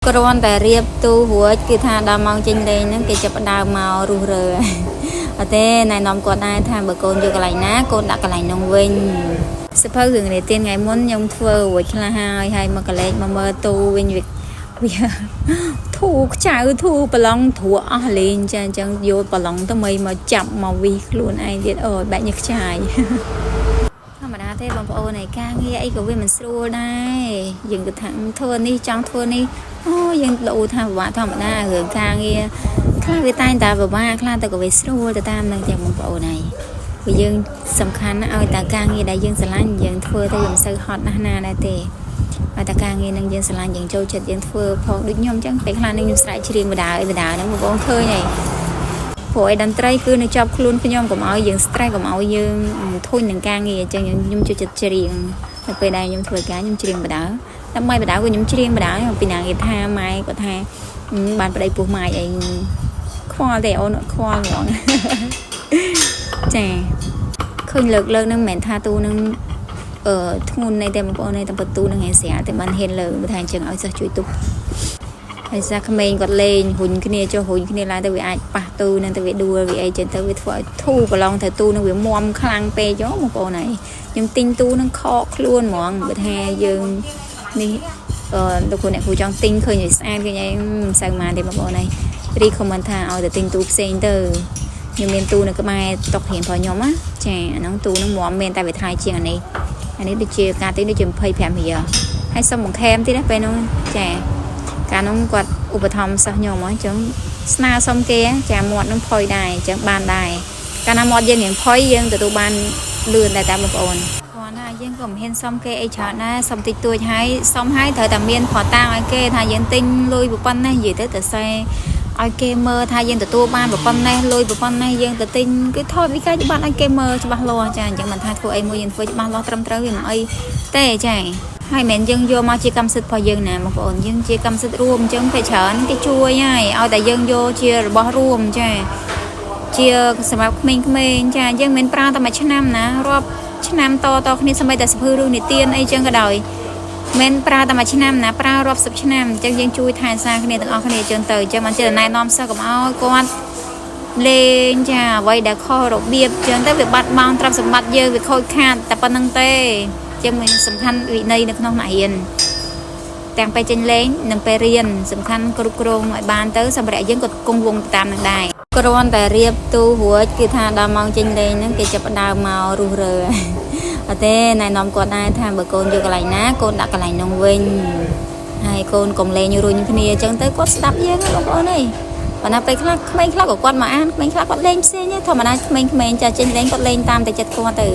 គ្រាន់តែរៀបទូរួចគឺថាដល់ម៉ោងចេញលេងហ្នឹងគេចាប់ផ្ដើមមករុះរើអត់ទេណែនាំគាត់ដែរថាបើកូនយកកន្លែងណាកូនដាក់កន្លែងនោះវិញសភៅរឿងនេះទៀនថ្ងៃមុនខ្ញុំធ្វើរួចខ្លះហើយមកកលេចមកមើលទូវិញវាធូខ្ចៅធូប្រឡងធួអស់លេងចាអញ្ចឹងយកប្រឡងទៅមកចាប់មកវិខ្លួនឯងទៀតអូយបែកញើសខ្ចាយធម្មតាទេបងប្អូនឯការងារអីក៏វាមិនស្រួលដែរយើងគិតថាធ្វើនេះចង់ធ្វើនេះអូយើងលោថាពិបាកធម្មតារឿងការងារខ្លះវាតែងតែពិបាកខ្លះទៅក៏វាស្រួលទៅតាមនឹងទាំងបងប្អូនឯងព្រោះយើងសំខាន់ណាស់ឲ្យតែការងារដែលយើងស្រឡាញ់យើងធ្វើទៅមិនសូវហត់ណាស់ណាដែរទេឲ្យតែការងារនឹងយើងស្រឡាញ់យើងចូលចិត្តយើងធ្វើផងដូចខ្ញុំអញ្ចឹងពេលខ្លះនឹងខ្ញុំស្រែកច្រៀងបដាហ្នឹងបងប្អូនឃើញហើយព្រោះឯតន្ត្រីគឺនៅជាប់ខ្លួនខ្ញុំកុំឲ្យយើង stress កុំឲ្យយើងធុញនឹងការងារអញ្ចឹងខ្ញុំចូលចិត្តច្រៀងនៅពេលដែលខ្ញុំធ្វើការខ្ញុំច្រៀងបដាដើម្បីបដាក៏ខ្ញុំច្រៀងបដាពីណាគេថាម៉ែគាត់ថាបានប្តីពោះម៉ាយអីខ្វល់ទេអូនខ្វល់ហ្មងចាឃើញលើកហ្នឹងមិនមែនថាទូនឹងធ្ងន់នៃតែបងប្អូននៃតែបន្ទូនឹងឯស្រាតែបានហ៊ានលើបើថាអញ្ចឹងឲ្យសិស្សជួយទប់ហើយសាក្មេងគាត់លេងហ៊ុញគ្នាចុះហ៊ុញគ្នាឡើងទៅវាអាចប៉ះទូនឹងទៅវាដួលវាអីចឹងទៅវាធ្វើឲ្យធូរប្រឡងទៅទូនឹងវាមុំខ្លាំងពេកចុះបងប្អូនហើយខ្ញុំទិញទូនឹងខកខ្លួនហ្មងបើថាយើងនេះលោកអ្នកគ្រូចង់ទិញឃើញវាស្អាតឃើញអីមិនសូវមកទេបងប្អូនហើយរីខមមិនថាឲ្យទៅទិញទូផ្សេងទៅខ្ញុំមានទូនៅក្បែរតុករៀនរបស់ខ្ញុំណាចាអាហ្នឹងទូនឹងមុំមានតែវាថ្លៃជាងអានេះដូចជាការទិញដូចជា25រៀលហើយសុំបង្ខែមទៀតណាពេលនោះចាកាលនោះគាត់ឧបត្ថម្ភសិស្សខ្ញុំអញ្ចឹងស្នើសុំគេចាមាត់នឹងផុយដែរអញ្ចឹងបានដែរកាលណាមាត់យើងរៀងផុយយើងទទួលបានលឿនដែរតាបងប្អូនគាត់ណាយើងក៏មិនហ៊ានសុំគេអីច្រើនណាសុំតិចតួចហើយសុំហើយត្រូវតែមានផតាឲ្យគេថាយើងទិញលុយប៉ុណ្ណេះនិយាយទៅតែសេឲ្យគេមើលថាយើងទទួលបានប៉ុណ្ណេះលុយប៉ុណ្ណេះយើងទៅទិញគឺថតវិការច្បាស់ឲ្យគេមើលច្បាស់លាស់ចាអញ្ចឹងមិនថាធ្វើអីមួយយើងធ្វើច្បាស់លាស់ត្រឹមត្រូវវាមិនអីទេចាហើយមិនយើងយកមកជាកម្មសិទ្ធិរបស់យើងណាបងប្អូនយើងជាកម្មសិទ្ធិរួមអញ្ចឹងពេលច្រើនគេជួយហើយឲ្យតែយើងយកជារបស់រួមចាជាសម្រាប់ក្មេងៗចាយើងមិនប្រើតែមួយឆ្នាំណារាប់ឆ្នាំតគ្នាសម្បីតែសភៅរឿងនិទានអីចឹងក៏ដោយមិនប្រើតែមួយឆ្នាំណាប្រើរាប់សិបឆ្នាំអញ្ចឹងយើងជួយថែសារគ្នាទាំងអស់គ្នាអញ្ចឹងទៅអញ្ចឹងមិនចេះតែណែនាំសិស្សកុំឲ្យគាត់លេងចាអ្វីដែលខុសរបៀបអញ្ចឹងទៅវាបាត់បង់ទ្រព្យសម្បត្តិយើងវាខូចខាតតែប៉ុណ្្នឹងទេចឹងមានសំខាន់វិន័យនៅក្នុងថ្នាក់រៀនទាំងពេលចេញលេងនិងពេលរៀនសំខាន់គ្រប់គ្រងឲ្យបានទៅសម្រាប់យើងក៏គង់វង្សតាមនឹងដែរគ្រាន់តែរៀបទូរួចគឺថាដល់ម៉ោងចេញលេងហ្នឹងគេចាប់ផ្ដើមមករុះរើអត់ទេណែនាំគាត់ដែរថាបើកូនយកកន្លែងណាកូនដាក់កន្លែងនោះវិញហើយកូនកុំលេងរុញគ្នាអញ្ចឹងទៅគាត់ស្ដាប់យើងបងប្អូនអើយប៉ុន្តែពេលខ្លះក្មេងខ្លះក៏គាត់មកអានក្មេងខ្លះគាត់លេងផ្សេងធម្មតាក្មេងចាចេញលេងគាត់លេងតាមតែចិត្តគាត់ទៅ